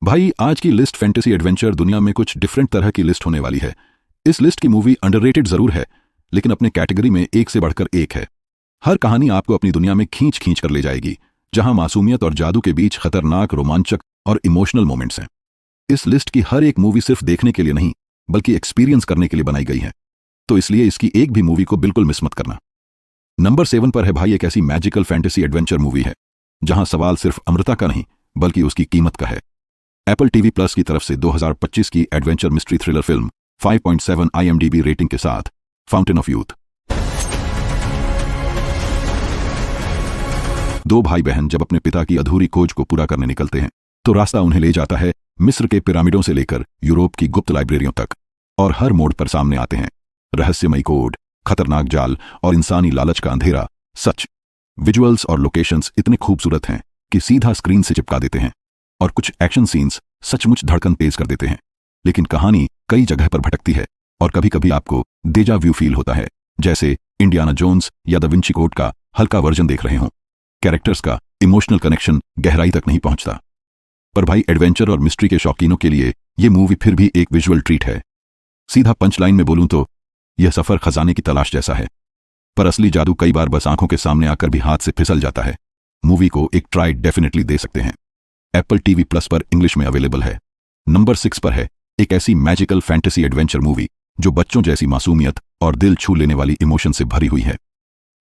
भाई आज की लिस्ट फैंटेसी एडवेंचर दुनिया में कुछ डिफरेंट तरह की लिस्ट होने वाली है। इस लिस्ट की मूवी अंडररेटेड जरूर है, लेकिन अपने कैटेगरी में एक से बढ़कर एक है। हर कहानी आपको अपनी दुनिया में खींच खींच कर ले जाएगी, जहां मासूमियत और जादू के बीच खतरनाक, रोमांचक और इमोशनल मोमेंट्स हैं। इस लिस्ट की हर एक मूवी सिर्फ देखने के लिए नहीं, बल्कि एक्सपीरियंस करने के लिए बनाई गई है, तो इसलिए इसकी एक भी मूवी को बिल्कुल मिस मत करना। नंबर 7 पर है भाई एक ऐसी मैजिकल फैंटेसी एडवेंचर मूवी है जहां सवाल सिर्फ अमृता का नहीं, बल्कि उसकी कीमत का है। एप्पल टीवी प्लस की तरफ से 2025 की adventure mystery thriller film 5.7 IMDb rating के साथ फाउंटेन ऑफ यूथ। दो भाई बहन जब अपने पिता की अधूरी खोज को पूरा करने निकलते हैं, तो रास्ता उन्हें ले जाता है मिस्र के पिरामिडों से लेकर यूरोप की गुप्त लाइब्रेरियों तक, और हर मोड़ पर सामने आते हैं रहस्यमयी कोड, खतरनाक जाल और इंसानी लालच का अंधेरा सच। विजुअल्स और लोकेशंस इतने खूबसूरत हैं कि सीधा स्क्रीन से चिपका देते हैं, और कुछ एक्शन सीन्स सचमुच धड़कन तेज कर देते हैं। लेकिन कहानी कई जगह पर भटकती है, और कभी कभी आपको डेजा व्यू फील होता है, जैसे इंडियाना जोन्स या द विंची कोड का हल्का वर्जन देख रहे हों। कैरेक्टर्स का इमोशनल कनेक्शन गहराई तक नहीं पहुंचता। पर भाई एडवेंचर और मिस्ट्री के शौकीनों के लिए यह मूवी फिर भी एक विजुअल ट्रीट है। सीधा पंच लाइन में बोलूं तो यह सफर खजाने की तलाश जैसा है, पर असली जादू कई बार बस आंखों के सामने आकर भी हाथ से फिसल जाता है। मूवी को एक ट्राई डेफिनेटली दे सकते हैं। एप्पल टीवी प्लस पर इंग्लिश में अवेलेबल है। नंबर 6 पर है एक ऐसी मैजिकल फैंटेसी एडवेंचर मूवी जो बच्चों जैसी मासूमियत और दिल छू लेने वाली इमोशन से भरी हुई है।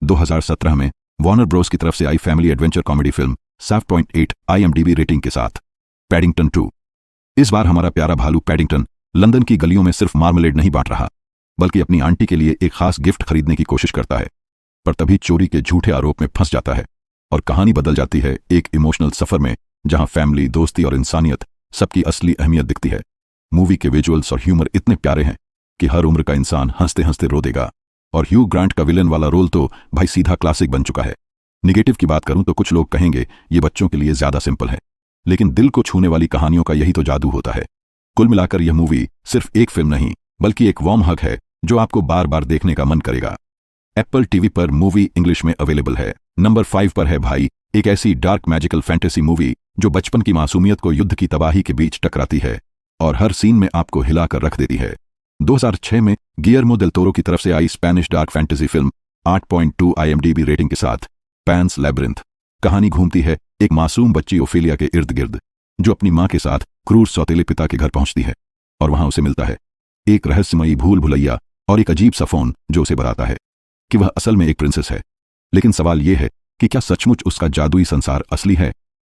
2017 में वार्नर ब्रोस की तरफ से आई family adventure comedy film 7.8 IMDb rating के साथ पैडिंगटन 2। इस बार हमारा प्यारा भालू पैडिंगटन लंदन की गलियों में सिर्फ मार्मलेड नहीं बांट रहा, बल्कि अपनी आंटी के लिए एक खास गिफ्ट खरीदने की कोशिश करता है। पर तभी चोरी के झूठे आरोप में फंस जाता है, और कहानी बदल जाती है एक इमोशनल सफर में, जहां फैमिली, दोस्ती और इंसानियत सबकी असली अहमियत दिखती है। मूवी के विजुअल्स और ह्यूमर इतने प्यारे हैं कि हर उम्र का इंसान हंसते हंसते रो देगा, और ह्यू ग्रांट का विलेन वाला रोल तो भाई सीधा क्लासिक बन चुका है। निगेटिव की बात करूं तो कुछ लोग कहेंगे ये बच्चों के लिए ज्यादा सिंपल है, लेकिन दिल को छूने वाली कहानियों का यही तो जादू होता है। कुल मिलाकर यह मूवी सिर्फ एक फिल्म नहीं, बल्कि एक वार्म हग है जो आपको बार बार देखने का मन करेगा। एप्पल टीवी पर मूवी इंग्लिश में अवेलेबल है। नंबर 5 पर है भाई एक ऐसी डार्क मैजिकल फैंटेसी मूवी जो बचपन की मासूमियत को युद्ध की तबाही के बीच टकराती है, और हर सीन में आपको हिलाकर रख देती है। 2006 में गियर्मो देल टोरो की तरफ से आई Spanish dark fantasy film 8.2 IMDb rating के साथ पैंस लैबिरिंथ। कहानी घूमती है एक मासूम बच्ची ओफेलिया के इर्द गिर्द, जो अपनी मां के साथ क्रूर सौतेले पिता के घर पहुंचती है, और वहां उसे मिलता है एक रहस्यमयी भूल भुलैया और एक अजीब सा फोन जो उसे बताता है कि वह असल में एक प्रिंसेस है। लेकिन सवाल यह है कि क्या सचमुच उसका जादुई संसार असली है,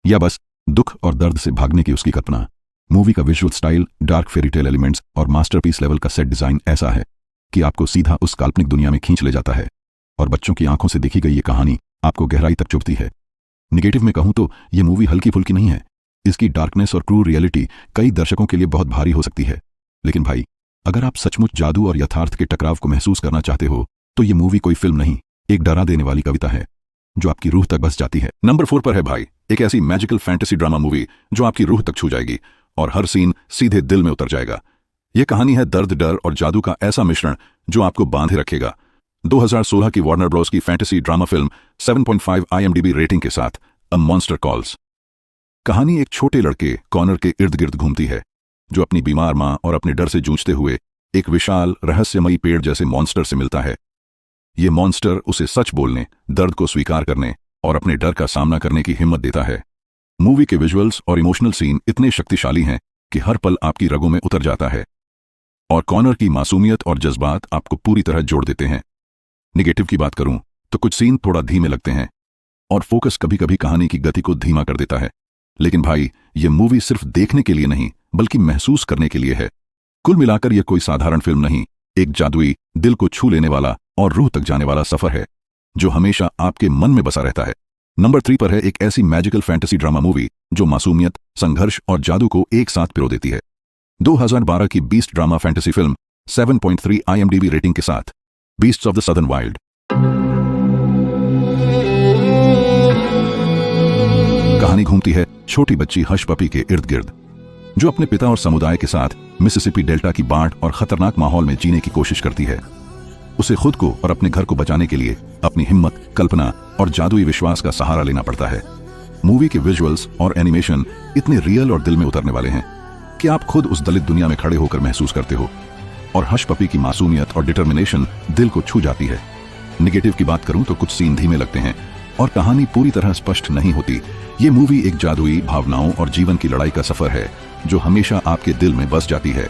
या बस दुख और दर्द से भागने की उसकी कल्पना। मूवी का visual style, dark fairy tale elements और मास्टरपीस लेवल का सेट डिजाइन ऐसा है कि आपको सीधा उस काल्पनिक दुनिया में खींच ले जाता है, और बच्चों की आंखों से देखी गई ये कहानी आपको गहराई तक चुभती है। निगेटिव में कहूं तो यह मूवी हल्की फुल्की नहीं है। इसकी डार्कनेस और क्रूर रियलिटी कई दर्शकों के लिए बहुत भारी हो सकती है। लेकिन भाई, अगर आप सचमुच जादू और यथार्थ के टकराव को महसूस करना चाहते हो, तो ये मूवी कोई फिल्म नहीं, एक डरा देने वाली कविता है जो आपकी रूह तक बस जाती है। नंबर 4 पर है भाई एक ऐसी मैजिकल फैंटेसी ड्रामा मूवी जो आपकी रूह तक छू जाएगी, और हर सीन सीधे दिल में उतर जाएगा। यह कहानी है दर्द, डर और जादू का ऐसा मिश्रण जो आपको बांधे रखेगा। 2016 की वार्नर ब्रोस की fantasy drama film 7.5 IMDb rating के साथ अ मॉन्स्टर कॉल्स। कहानी एक छोटे लड़के कॉनर के इर्द गिर्द घूमती है, जो अपनी बीमार मां और अपने डर से जूझते हुए एक विशाल रहस्यमयी पेड़ जैसे मॉन्स्टर से मिलता है। ये मॉन्स्टर उसे सच बोलने, दर्द को स्वीकार करने और अपने डर का सामना करने की हिम्मत देता है। मूवी के विजुअल्स और इमोशनल सीन इतने शक्तिशाली हैं कि हर पल आपकी रगों में उतर जाता है, और कॉनर की मासूमियत और जज्बात आपको पूरी तरह जोड़ देते हैं। निगेटिव की बात करूं तो कुछ सीन थोड़ा धीमे लगते हैं, और फोकस कभी कभी कहानी की गति को धीमा कर देता है। लेकिन भाई, यह मूवी सिर्फ देखने के लिए नहीं, बल्कि महसूस करने के लिए है। कुल मिलाकर यह कोई साधारण फिल्म नहीं, एक जादुई, दिल को छू लेने वाला और रूह तक जाने वाला सफर है जो हमेशा आपके मन में बसा रहता है। नंबर 3 पर है एक ऐसी मैजिकल फैंटेसी ड्रामा मूवी जो मासूमियत, संघर्ष और जादू को एक साथ पिरो देती है। 2012 की beast drama fantasy film 7.3 IMDb rating के साथ beasts of the southern wild. कहानी घूमती है छोटी बच्ची हश पपी के इर्द गिर्द, जो अपने पिता और समुदाय के साथ मिसिसिपी डेल्टा की बाढ़ और खतरनाक माहौल में जीने की कोशिश करती है। उसे खुद को और अपने घर को बचाने के लिए अपनी हिम्मत, कल्पना और जादुई विश्वास का सहारा लेना पड़ता है। मूवी के विजुअल्स और एनिमेशन इतने रियल और दिल में उतरने वाले हैं कि आप खुद उस दलित दुनिया में खड़े होकर महसूस करते हो। और हश पपी की मासूमियत और डिटर्मिनेशन दिल को छू जाती है। निगेटिव की बात करूं तो कुछ सीन धीमे लगते हैं और कहानी पूरी तरह स्पष्ट नहीं होती। ये मूवी एक जादुई भावनाओं और जीवन की लड़ाई का सफर है जो हमेशा आपके दिल में बस जाती है।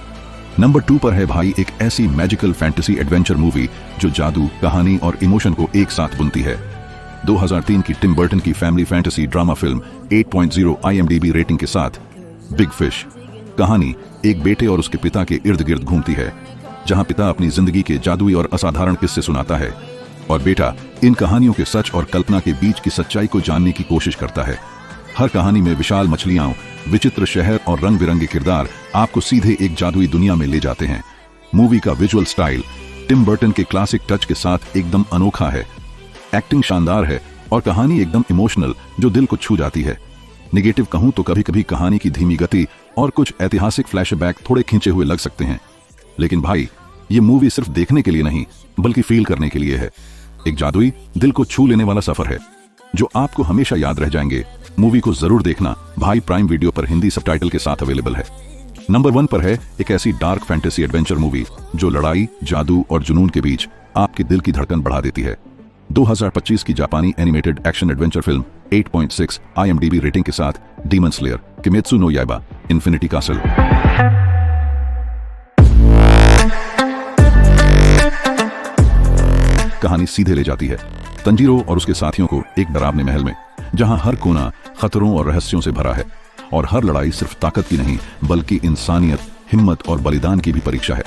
नंबर 2 पर है भाई एक ऐसी मैजिकल फैंटेसी एडवेंचर मूवी जो जादू, कहानी और इमोशन को एक साथ बुनती है। 2003 की टिम बर्टन की family fantasy drama film 8.0 IMDb rating के साथ बिग फिश। कहानी एक बेटे और उसके पिता के इर्द गिर्द घूमती है, जहां पिता अपनी जिंदगी के जादुई और असाधारण किस्से सुनाता है और बेटा इन कहानियों के सच और कल्पना के बीच की सच्चाई को जानने की कोशिश करता है। हर कहानी में विशाल मछलियां, विचित्र शहर और रंग बिरंगे किरदार आपको सीधे एक जादुई दुनिया में ले जाते हैं। मूवी का विजुअल स्टाइल टिम बर्टन के क्लासिक टच के साथ एकदम अनोखा है। एक्टिंग शानदार है और कहानी एकदम इमोशनल जो दिल को छू जाती है। निगेटिव कहूं तो कभी कभी कहानी की धीमी गति और कुछ ऐतिहासिक फ्लैशबैक थोड़े खींचे हुए लग सकते हैं, लेकिन भाई ये मूवी सिर्फ देखने के लिए नहीं बल्कि फील करने के लिए है। एक जादुई, दिल को छू लेने वाला सफर है जो आपको हमेशा याद रह जाएंगे। मूवी को जरूर देखना भाई, प्राइम वीडियो पर हिंदी सबटाइटल के साथ अवेलेबल है। नंबर 1 पर है एक ऐसी डार्क फैंटेसी एडवेंचर मूवी जो लड़ाई, जादू और जुनून के बीच आपके दिल की धड़कन बढ़ा देती है। 2025 की जापानी animated action adventure film 8.6 IMDb rating के साथ Demon Slayer Kimetsu no Yaiba Infinity Castle. कहानी सीधे ले जाती है तंजीरो और उसके साथियों को एक डरावने महल में, जहां हर कोना खतरों और रहस्यों से भरा है और हर लड़ाई सिर्फ ताकत की नहीं बल्कि इंसानियत, हिम्मत और बलिदान की भी परीक्षा है।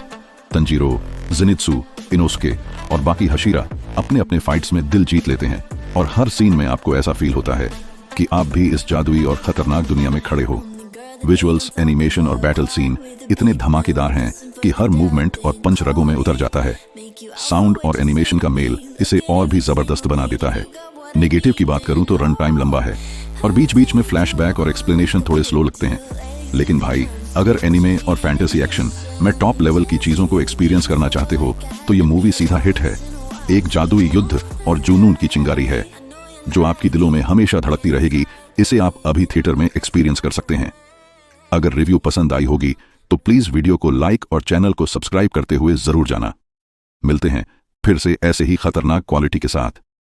तंजीरो, ज़ेनित्सु, इनोस्के और बाकी हशीरा अपने अपने फाइट्स में दिल जीत लेते हैं और हर सीन में आपको ऐसा फील होता है कि आप भी इस जादुई और खतरनाक दुनिया में खड़े हो। विजुअल्स, एनिमेशन और बैटल सीन इतने धमाकेदार हैं कि हर मूवमेंट और पंच रगों में उतर जाता है। साउंड और एनिमेशन का मेल इसे और भी जबरदस्त बना देता है। नेगेटिव की बात करूं तो रन टाइम लंबा है और बीच बीच में फ्लैशबैक और एक्सप्लेनेशन थोड़े स्लो लगते हैं, लेकिन भाई अगर एनिमे और फैंटेसी एक्शन में टॉप लेवल की चीजों को एक्सपीरियंस करना चाहते हो तो ये मूवी सीधा हिट है। एक जादुई युद्ध और जुनून की चिंगारी है जो आपकी दिलों में हमेशा धड़कती रहेगी। इसे आप अभी थिएटर में एक्सपीरियंस कर सकते हैं। अगर रिव्यू पसंद आई होगी तो प्लीज वीडियो को लाइक और चैनल को सब्सक्राइब करते हुए जरूर जाना। मिलते हैं फिर से ऐसे ही खतरनाक क्वालिटी के साथ।